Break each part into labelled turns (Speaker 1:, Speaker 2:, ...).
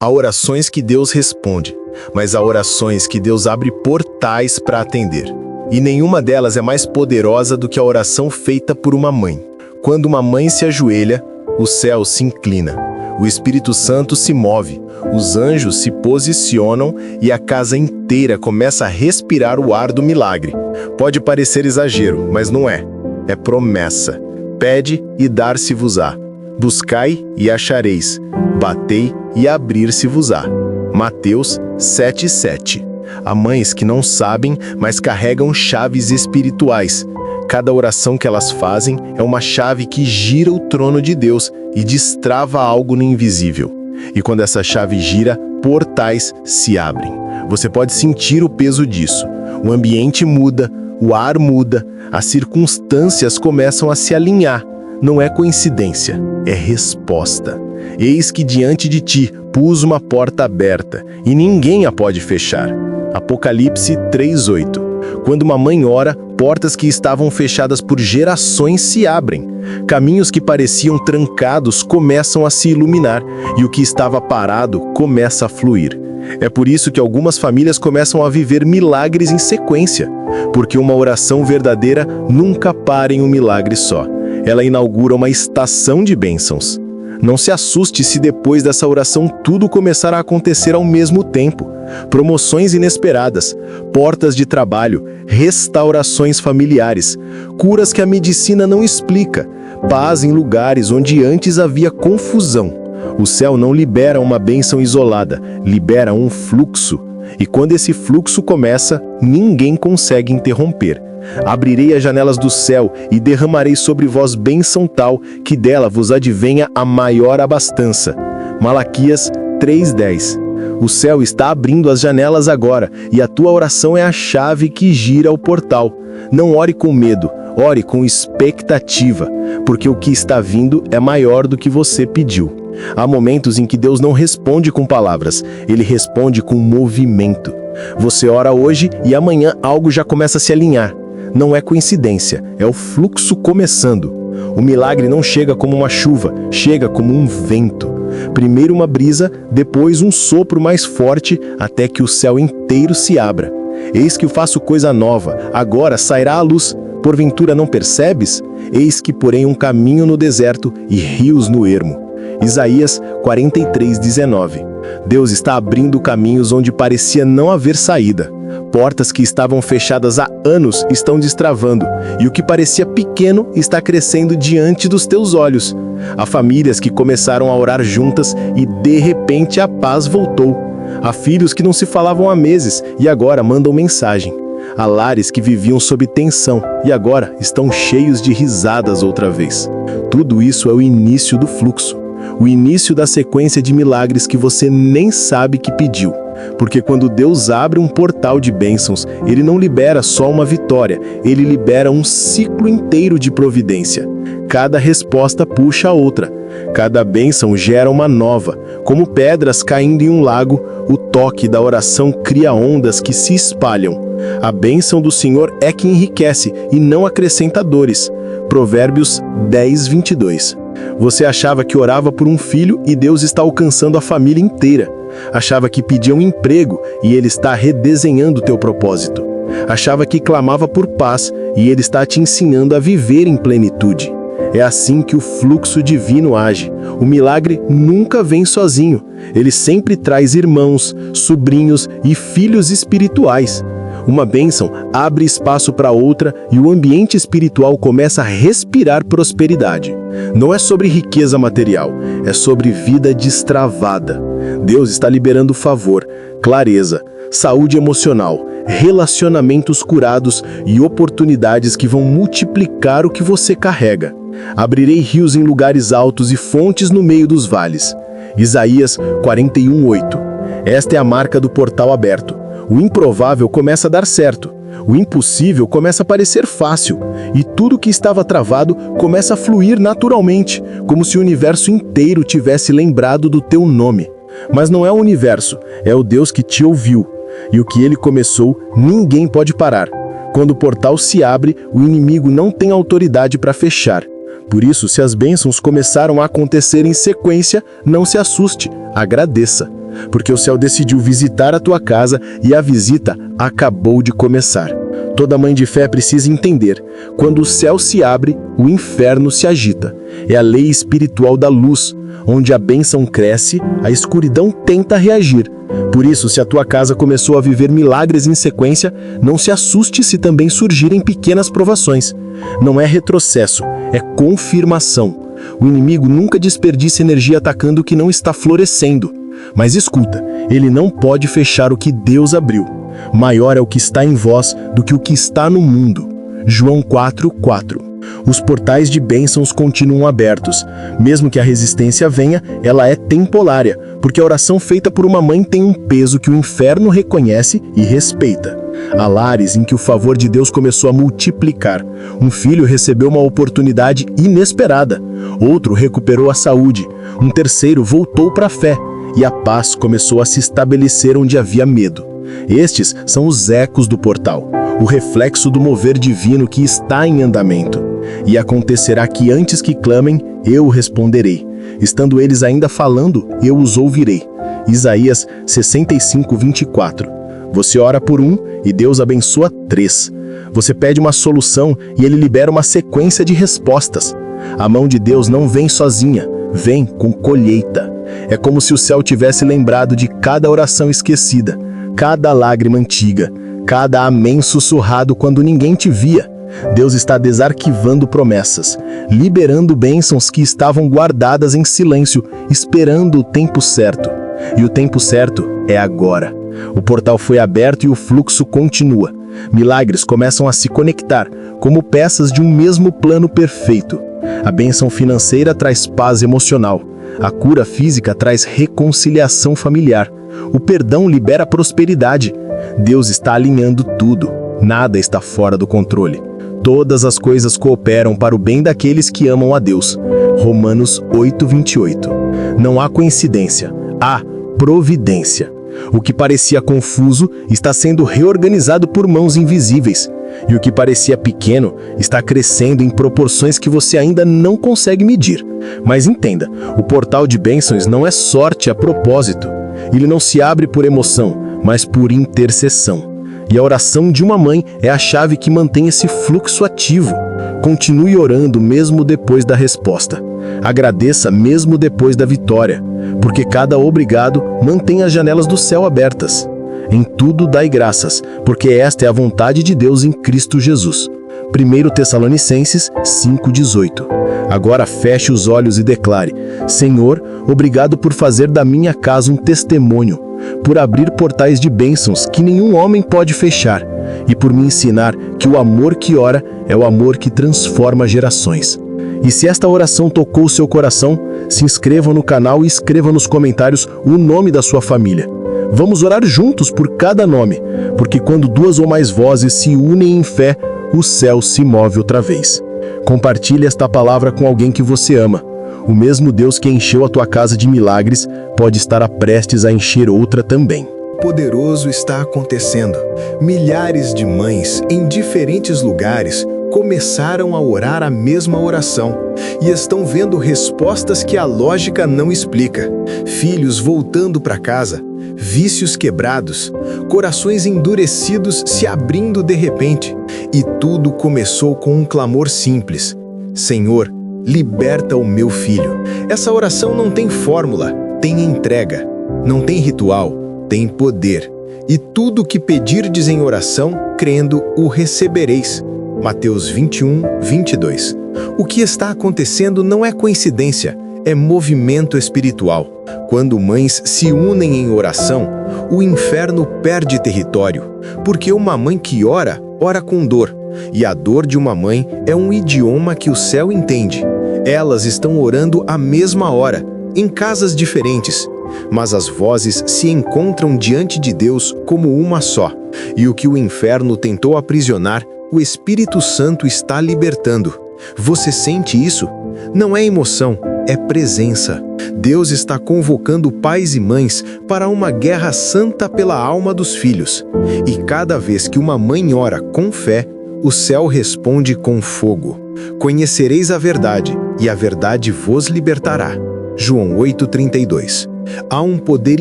Speaker 1: Há orações que Deus responde, mas há orações que Deus abre portais para atender. E nenhuma delas é mais poderosa do que a oração feita por uma mãe. Quando uma mãe se ajoelha, o céu se inclina, o Espírito Santo se move, os anjos se posicionam e a casa inteira começa a respirar o ar do milagre. Pode parecer exagero, mas não é. É promessa. Pede e dar-se-vos-á. Buscai e achareis. Batei e abrir-se-vos-á. Mateus 7,7. Há mães que não sabem, mas carregam chaves espirituais. Cada oração que elas fazem é uma chave que gira o trono de Deus e destrava algo no invisível. E quando essa chave gira, portais se abrem. Você pode sentir o peso disso. O ambiente muda, o ar muda, as circunstâncias começam a se alinhar. Não é coincidência, é resposta. Eis que diante de ti pus uma porta aberta, e ninguém a pode fechar. Apocalipse 3:8. Quando uma mãe ora, portas que estavam fechadas por gerações se abrem. Caminhos que pareciam trancados começam a se iluminar, e o que estava parado começa a fluir. É por isso que algumas famílias começam a viver milagres em sequência, porque uma oração verdadeira nunca para em um milagre só. Ela inaugura uma estação de bênçãos. Não se assuste se depois dessa oração tudo começar a acontecer ao mesmo tempo. Promoções inesperadas, portas de trabalho, restaurações familiares, curas que a medicina não explica, paz em lugares onde antes havia confusão. O céu não libera uma bênção isolada, libera um fluxo. E quando esse fluxo começa, ninguém consegue interromper. Abrirei as janelas do céu e derramarei sobre vós bênção tal, que dela vos advenha a maior abastança. Malaquias 3:10. O céu está abrindo as janelas agora, e a tua oração é a chave que gira o portal. Não ore com medo, ore com expectativa, porque o que está vindo é maior do que você pediu. Há momentos em que Deus não responde com palavras, Ele responde com movimento. Você ora hoje e amanhã algo já começa a se alinhar. Não é coincidência, é o fluxo começando. O milagre não chega como uma chuva, chega como um vento. Primeiro uma brisa, depois um sopro mais forte, até que o céu inteiro se abra. Eis que eu faço coisa nova, agora sairá a luz. Porventura não percebes? Eis que porém um caminho no deserto e rios no ermo. Isaías 43:19. Deus está abrindo caminhos onde parecia não haver saída. Portas que estavam fechadas há anos estão destravando, e o que parecia pequeno está crescendo diante dos teus olhos. Há famílias que começaram a orar juntas e de repente a paz voltou. Há filhos que não se falavam há meses e agora mandam mensagem. Há lares que viviam sob tensão e agora estão cheios de risadas outra vez. Tudo isso é o início do fluxo. O início da sequência de milagres que você nem sabe que pediu. Porque quando Deus abre um portal de bênçãos, Ele não libera só uma vitória, Ele libera um ciclo inteiro de providência. Cada resposta puxa a outra. Cada bênção gera uma nova. Como pedras caindo em um lago, o toque da oração cria ondas que se espalham. A bênção do Senhor é que enriquece e não acrescenta dores. Provérbios 10:22. Você achava que orava por um filho e Deus está alcançando a família inteira. Achava que pedia um emprego e Ele está redesenhando o teu propósito. Achava que clamava por paz e Ele está te ensinando a viver em plenitude. É assim que o fluxo divino age. O milagre nunca vem sozinho. Ele sempre traz irmãos, sobrinhos e filhos espirituais. Uma bênção abre espaço para outra e o ambiente espiritual começa a respirar prosperidade. Não é sobre riqueza material, é sobre vida destravada. Deus está liberando favor, clareza, saúde emocional, relacionamentos curados e oportunidades que vão multiplicar o que você carrega. Abrirei rios em lugares altos e fontes no meio dos vales. Isaías 41:8. Esta é a marca do portal aberto. O improvável começa a dar certo. O impossível começa a parecer fácil. E tudo que estava travado começa a fluir naturalmente, como se o universo inteiro tivesse lembrado do teu nome. Mas não é o universo, é o Deus que te ouviu. E o que Ele começou, ninguém pode parar. Quando o portal se abre, o inimigo não tem autoridade para fechar. Por isso, se as bênçãos começaram a acontecer em sequência, não se assuste, agradeça. porque o céu decidiu visitar a tua casa e a visita acabou de começar. Toda mãe de fé precisa entender: quando o céu se abre, o inferno se agita. É a lei espiritual da luz. Onde a bênção cresce, a escuridão tenta reagir. Por isso, se a tua casa começou a viver milagres em sequência, não se assuste se também surgirem pequenas provações. Não é retrocesso, é confirmação. O inimigo nunca desperdiça energia atacando o que não está florescendo. Mas escuta, ele não pode fechar o que Deus abriu. Maior é o que está em vós do que o que está no mundo. João 4:4. Os portais de bênçãos continuam abertos. Mesmo que a resistência venha, ela é temporária, porque a oração feita por uma mãe tem um peso que o inferno reconhece e respeita. Há lares em que o favor de Deus começou a multiplicar. Um filho recebeu uma oportunidade inesperada. Outro recuperou a saúde. Um terceiro voltou para a fé. E a paz começou a se estabelecer onde havia medo. Estes são os ecos do portal, o reflexo do mover divino que está em andamento. E acontecerá que antes que clamem, eu responderei. Estando eles ainda falando, eu os ouvirei. Isaías 65:24. Você ora por um e Deus abençoa 3. Você pede uma solução e Ele libera uma sequência de respostas. A mão de Deus não vem sozinha, vem com colheita. É como se o céu tivesse lembrado de cada oração esquecida, cada lágrima antiga, cada amém sussurrado quando ninguém te via. Deus está desarquivando promessas, liberando bênçãos que estavam guardadas em silêncio, esperando o tempo certo. E o tempo certo é agora. O portal foi aberto e o fluxo continua. Milagres começam a se conectar, como peças de um mesmo plano perfeito. A bênção financeira traz paz emocional. A cura física traz reconciliação familiar. O perdão libera prosperidade. Deus está alinhando tudo. Nada está fora do controle. Todas as coisas cooperam para o bem daqueles que amam a Deus. Romanos 8:28. Não há coincidência, há providência. O que parecia confuso está sendo reorganizado por mãos invisíveis. E o que parecia pequeno está crescendo em proporções que você ainda não consegue medir. Mas entenda, o portal de bênçãos não é sorte a propósito. Ele não se abre por emoção, mas por intercessão. E a oração de uma mãe é a chave que mantém esse fluxo ativo. Continue orando mesmo depois da resposta. Agradeça mesmo depois da vitória, porque cada obrigado mantém as janelas do céu abertas. Em tudo dai graças, porque esta é a vontade de Deus em Cristo Jesus. 1 Tessalonicenses 5:18. Agora feche os olhos e declare: Senhor, obrigado por fazer da minha casa um testemunho, por abrir portais de bênçãos que nenhum homem pode fechar, e por me ensinar que o amor que ora é o amor que transforma gerações. E se esta oração tocou o seu coração, se inscreva no canal e escreva nos comentários o nome da sua família. Vamos orar juntos por cada nome, porque quando 2 ou mais vozes se unem em fé, o céu se move outra vez. Compartilhe esta palavra com alguém que você ama. O mesmo Deus que encheu a tua casa de milagres pode estar prestes a encher outra também.
Speaker 2: Poderoso está acontecendo. Milhares de mães em diferentes lugares começaram a orar a mesma oração e estão vendo respostas que a lógica não explica. Filhos voltando para casa, vícios quebrados, corações endurecidos se abrindo de repente. E tudo começou com um clamor simples: Senhor, liberta o meu filho. Essa oração não tem fórmula, tem entrega. Não tem ritual, tem poder. E tudo que pedirdes em oração, crendo, o recebereis. Mateus 21:22. O que está acontecendo não é coincidência, é movimento espiritual. Quando mães se unem em oração, o inferno perde território, porque uma mãe que ora, ora com dor. E a dor de uma mãe é um idioma que o céu entende. Elas estão orando à mesma hora, em casas diferentes, mas as vozes se encontram diante de Deus como uma só. E o que o inferno tentou aprisionar, o Espírito Santo está libertando. Você sente isso? Não é emoção, é presença. Deus está convocando pais e mães para uma guerra santa pela alma dos filhos. E cada vez que uma mãe ora com fé, o céu responde com fogo. Conhecereis a verdade, e a verdade vos libertará. João 8:32. Há um poder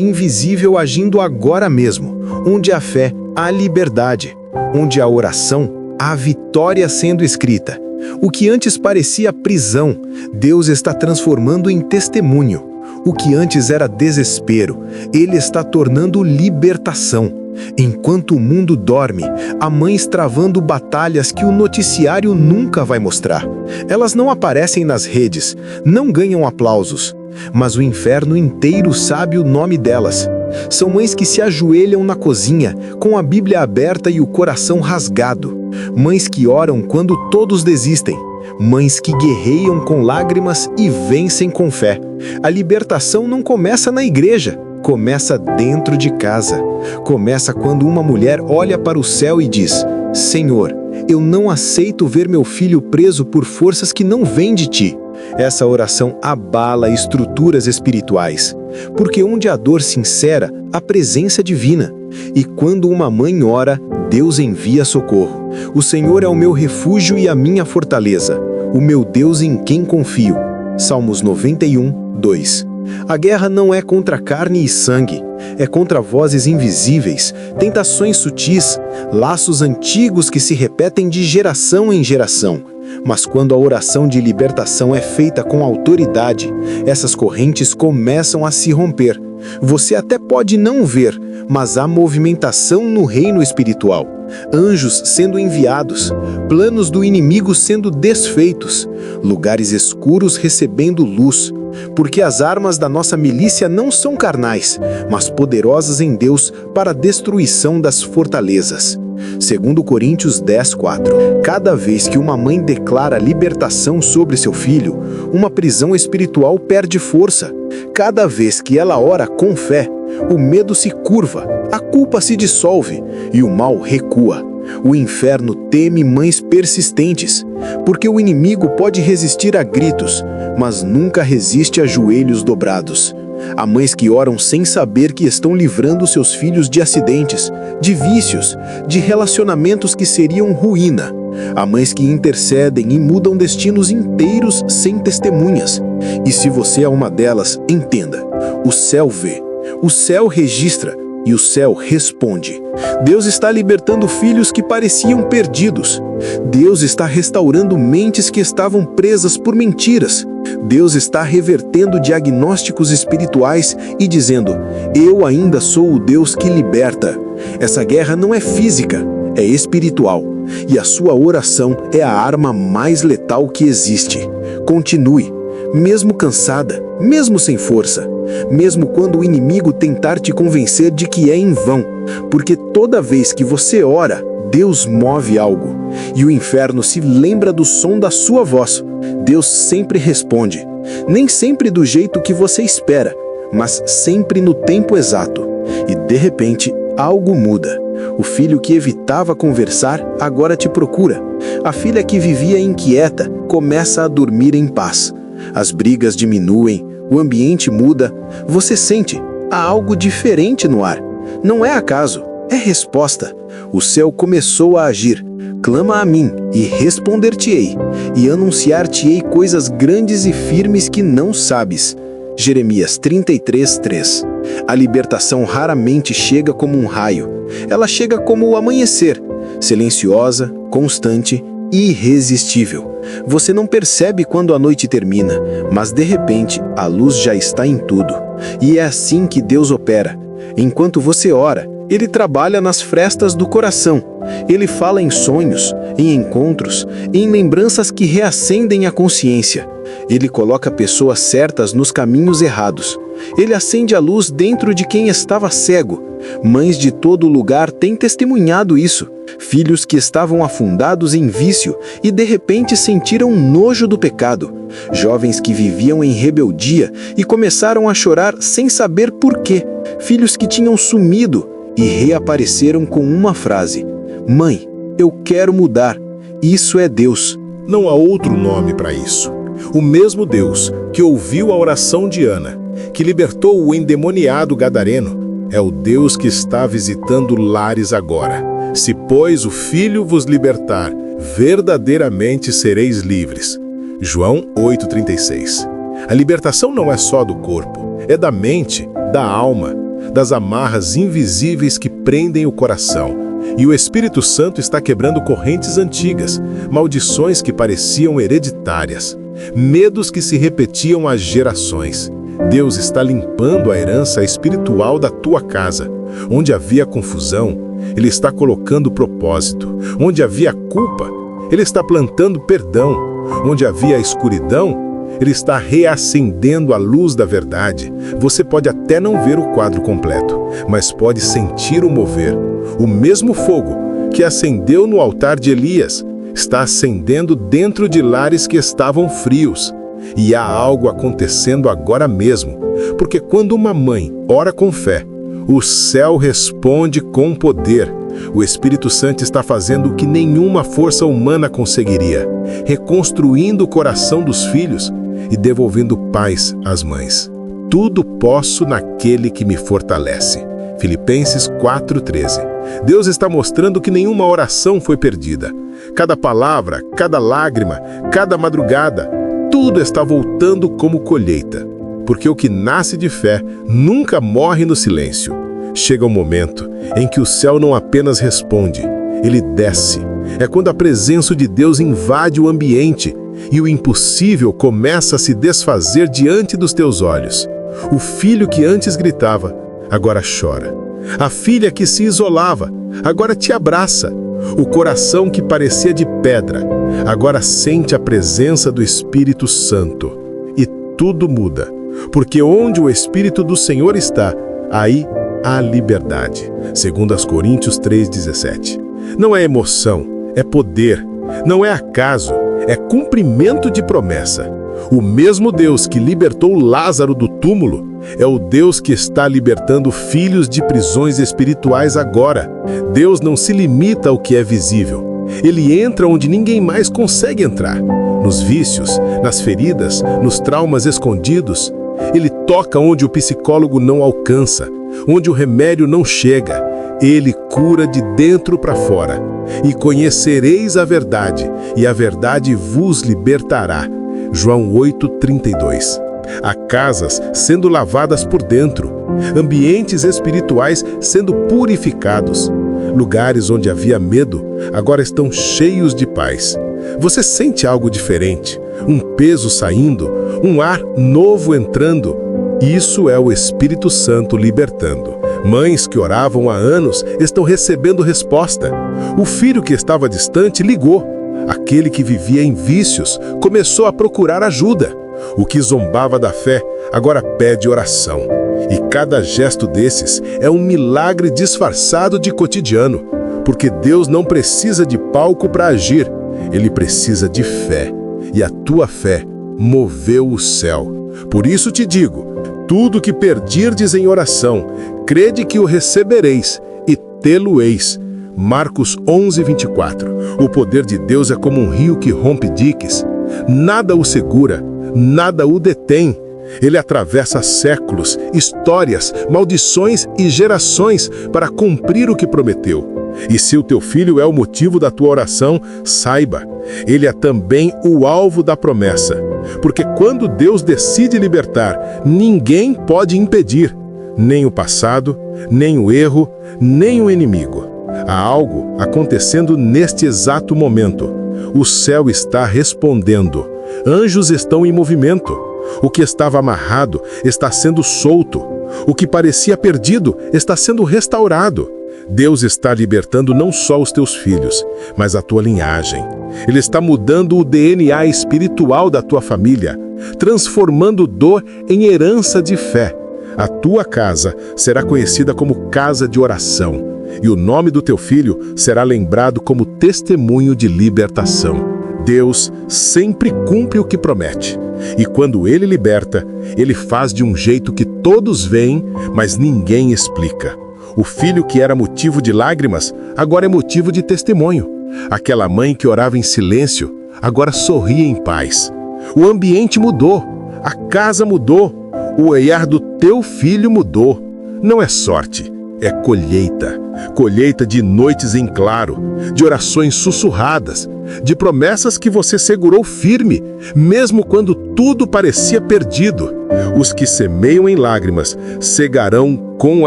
Speaker 2: invisível agindo agora mesmo, onde a fé há liberdade, onde a oração há vitória sendo escrita. O que antes parecia prisão, Deus está transformando em testemunho. O que antes era desespero, Ele está tornando libertação. Enquanto o mundo dorme, há mães travando batalhas que o noticiário nunca vai mostrar. Elas não aparecem nas redes, não ganham aplausos, mas o inferno inteiro sabe o nome delas. São mães que se ajoelham na cozinha, com a Bíblia aberta e o coração rasgado. Mães que oram quando todos desistem. Mães que guerreiam com lágrimas e vencem com fé. A libertação não começa na igreja, começa dentro de casa. Começa quando uma mulher olha para o céu e diz: Senhor, eu não aceito ver meu filho preso por forças que não vêm de ti. Essa oração abala estruturas espirituais, porque onde há dor sincera, há presença divina. E quando uma mãe ora, Deus envia socorro. O Senhor é o meu refúgio e a minha fortaleza, o meu Deus em quem confio. Salmos 91, 2. A guerra não é contra carne e sangue, é contra vozes invisíveis, tentações sutis, laços antigos que se repetem de geração em geração. Mas quando a oração de libertação é feita com autoridade, essas correntes começam a se romper. Você até pode não ver, mas há movimentação no reino espiritual. Anjos sendo enviados, planos do inimigo sendo desfeitos, lugares escuros recebendo luz. Porque as armas da nossa milícia não são carnais, mas poderosas em Deus para a destruição das fortalezas. 2 Coríntios 10, 4. Cada vez que uma mãe declara libertação sobre seu filho, uma prisão espiritual perde força. Cada vez que ela ora com fé, o medo se curva, a culpa se dissolve e o mal recua. O inferno teme mães persistentes, porque o inimigo pode resistir a gritos, mas nunca resiste a joelhos dobrados. Há mães que oram sem saber que estão livrando seus filhos de acidentes, de vícios, de relacionamentos que seriam ruína. Há mães que intercedem e mudam destinos inteiros sem testemunhas. E se você é uma delas, entenda: o céu vê, o céu registra e o céu responde. Deus está libertando filhos que pareciam perdidos. Deus está restaurando mentes que estavam presas por mentiras. Deus está revertendo diagnósticos espirituais e dizendo: eu ainda sou o Deus que liberta. Essa guerra não é física, é espiritual. E a sua oração é a arma mais letal que existe. Continue, mesmo cansada, mesmo sem força, mesmo quando o inimigo tentar te convencer de que é em vão, porque toda vez que você ora, Deus move algo, e o inferno se lembra do som da sua voz. Deus sempre responde, nem sempre do jeito que você espera, mas sempre no tempo exato. E de repente, algo muda. O filho que evitava conversar agora te procura. A filha que vivia inquieta começa a dormir em paz. As brigas diminuem, o ambiente muda. Você sente, há algo diferente no ar. Não é acaso, é resposta. O céu começou a agir. Clama a mim, e responder-te-ei, e anunciar-te-ei coisas grandes e firmes que não sabes. Jeremias 33, 3. A libertação raramente chega como um raio. Ela chega como o amanhecer, silenciosa, constante e irresistível. Você não percebe quando a noite termina, mas de repente a luz já está em tudo. E é assim que Deus opera. Enquanto você ora, Ele trabalha nas frestas do coração. Ele fala em sonhos, em encontros, em lembranças que reacendem a consciência. Ele coloca pessoas certas nos caminhos errados. Ele acende a luz dentro de quem estava cego. Mães de todo lugar têm testemunhado isso. Filhos que estavam afundados em vício e de repente sentiram nojo do pecado. Jovens que viviam em rebeldia e começaram a chorar sem saber por quê. Filhos que tinham sumido e reapareceram com uma frase: Mãe, eu quero mudar. Isso é Deus.
Speaker 3: Não há outro nome para isso. O mesmo Deus que ouviu a oração de Ana, que libertou o endemoniado gadareno, é o Deus que está visitando lares agora. Se, pois, o Filho vos libertar, verdadeiramente sereis livres. João 8,36. A libertação não é só do corpo, é da mente, da alma, das amarras invisíveis que prendem o coração. E o Espírito Santo está quebrando correntes antigas, maldições que pareciam hereditárias, medos que se repetiam há gerações. Deus está limpando a herança espiritual da tua casa. Onde havia confusão, Ele está colocando propósito. Onde havia culpa, Ele está plantando perdão. Onde havia escuridão, Ele está reacendendo a luz da verdade. Você pode até não ver o quadro completo, mas pode sentir o mover. O mesmo fogo que acendeu no altar de Elias está acendendo dentro de lares que estavam frios. E há algo acontecendo agora mesmo, porque quando uma mãe ora com fé, o céu responde com poder. O Espírito Santo está fazendo o que nenhuma força humana conseguiria, reconstruindo o coração dos filhos e devolvendo paz às mães. Tudo posso naquele que me fortalece. Filipenses 4:13. Deus está mostrando que nenhuma oração foi perdida. Cada palavra, cada lágrima, cada madrugada, tudo está voltando como colheita. Porque o que nasce de fé nunca morre no silêncio. Chega um momento em que o céu não apenas responde, ele desce. É quando a presença de Deus invade o ambiente e o impossível começa a se desfazer diante dos teus olhos. O filho que antes gritava, agora chora. A filha que se isolava, agora te abraça. O coração que parecia de pedra, agora sente a presença do Espírito Santo. E tudo muda, porque onde o Espírito do Senhor está, aí há liberdade. 2 Coríntios 3:17. Não é emoção, é poder. Não é acaso, é cumprimento de promessa. O mesmo Deus que libertou Lázaro do túmulo é o Deus que está libertando filhos de prisões espirituais agora. Deus não se limita ao que é visível. Ele entra onde ninguém mais consegue entrar. Nos vícios, nas feridas, nos traumas escondidos. Ele toca onde o psicólogo não alcança, onde o remédio não chega. Ele cura de dentro para fora. E conhecereis a verdade, e a verdade vos libertará. João 8:32. Há casas sendo lavadas por dentro, ambientes espirituais sendo purificados. Lugares onde havia medo, agora estão cheios de paz. Você sente algo diferente, um peso saindo, um ar novo entrando. Isso é o Espírito Santo libertando. Mães que oravam há anos estão recebendo resposta. O filho que estava distante ligou. Aquele que vivia em vícios começou a procurar ajuda. O que zombava da fé agora pede oração. E cada gesto desses é um milagre disfarçado de cotidiano. Porque Deus não precisa de palco para agir. Ele precisa de fé. E a tua fé moveu o céu. Por isso te digo, tudo que pedirdes em oração, crede que o recebereis e tê-lo-eis. Marcos 11:24. O poder de Deus é como um rio que rompe diques. Nada o segura, nada o detém. Ele atravessa séculos, histórias, maldições e gerações para cumprir o que prometeu. E se o teu filho é o motivo da tua oração, saiba, ele é também o alvo da promessa. Porque quando Deus decide libertar, ninguém pode impedir. Nem o passado, nem o erro, nem o inimigo. Há algo acontecendo neste exato momento. O céu está respondendo. Anjos estão em movimento. O que estava amarrado está sendo solto. O que parecia perdido está sendo restaurado. Deus está libertando não só os teus filhos, mas a tua linhagem. Ele está mudando o DNA espiritual da tua família, transformando dor em herança de fé. A tua casa será conhecida como casa de oração, e o nome do teu filho será lembrado como testemunho de libertação. Deus sempre cumpre o que promete. E quando Ele liberta, Ele faz de um jeito que todos veem, mas ninguém explica. O filho que era motivo de lágrimas, agora é motivo de testemunho. Aquela mãe que orava em silêncio, agora sorri em paz. O ambiente mudou, a casa mudou, o olhar do teu filho mudou. Não é sorte, é colheita. Colheita de noites em claro, de orações sussurradas, de promessas que você segurou firme, mesmo quando tudo parecia perdido. Os que semeiam em lágrimas cegarão com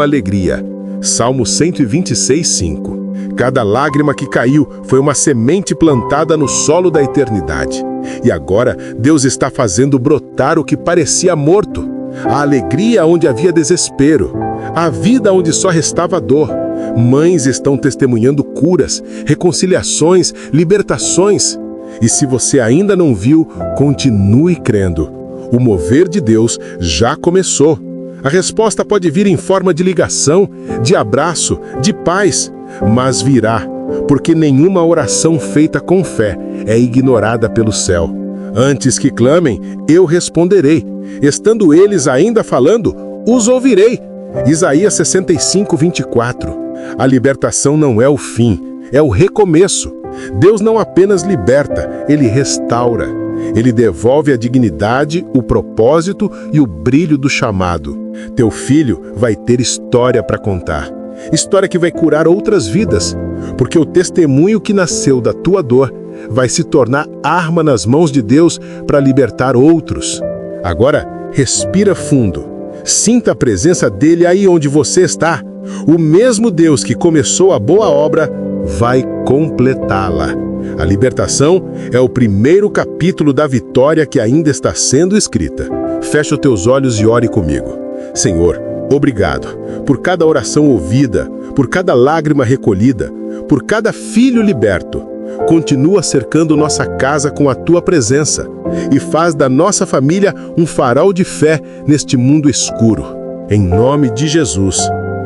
Speaker 3: alegria. Salmo 126:5. Cada lágrima que caiu foi uma semente plantada no solo da eternidade. E agora Deus está fazendo brotar o que parecia morto. A alegria onde havia desespero. A vida onde só restava dor. Mães estão testemunhando curas, reconciliações, libertações. E se você ainda não viu, continue crendo. O mover de Deus já começou. A resposta pode vir em forma de ligação, de abraço, de paz, mas virá, porque nenhuma oração feita com fé é ignorada pelo céu. Antes que clamem, eu responderei. Estando eles ainda falando, os ouvirei. Isaías 65:24. A libertação não é o fim, é o recomeço. Deus não apenas liberta, Ele restaura. Ele devolve a dignidade, o propósito e o brilho do chamado. Teu filho vai ter história para contar. História que vai curar outras vidas, porque o testemunho que nasceu da tua dor vai se tornar arma nas mãos de Deus para libertar outros. Agora, respira fundo. Sinta a presença dele aí onde você está. O mesmo Deus que começou a boa obra vai completá-la. A libertação é o primeiro capítulo da vitória que ainda está sendo escrita. Feche os teus olhos e ore comigo. Senhor, obrigado por cada oração ouvida, por cada lágrima recolhida, por cada filho liberto. Continua cercando nossa casa com a tua presença e faz da nossa família um farol de fé neste mundo escuro. Em nome de Jesus.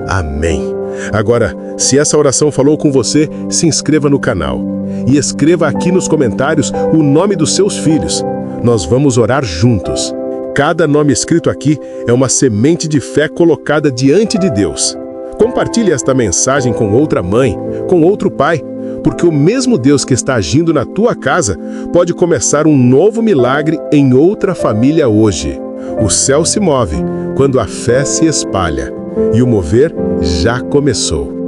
Speaker 3: Amém. Agora, se essa oração falou com você, se inscreva no canal e escreva aqui nos comentários o nome dos seus filhos. Nós vamos orar juntos. Cada nome escrito aqui é uma semente de fé colocada diante de Deus. Compartilhe esta mensagem com outra mãe, com outro pai, porque o mesmo Deus que está agindo na tua casa pode começar um novo milagre em outra família hoje. O céu se move quando a fé se espalha e o mover já começou.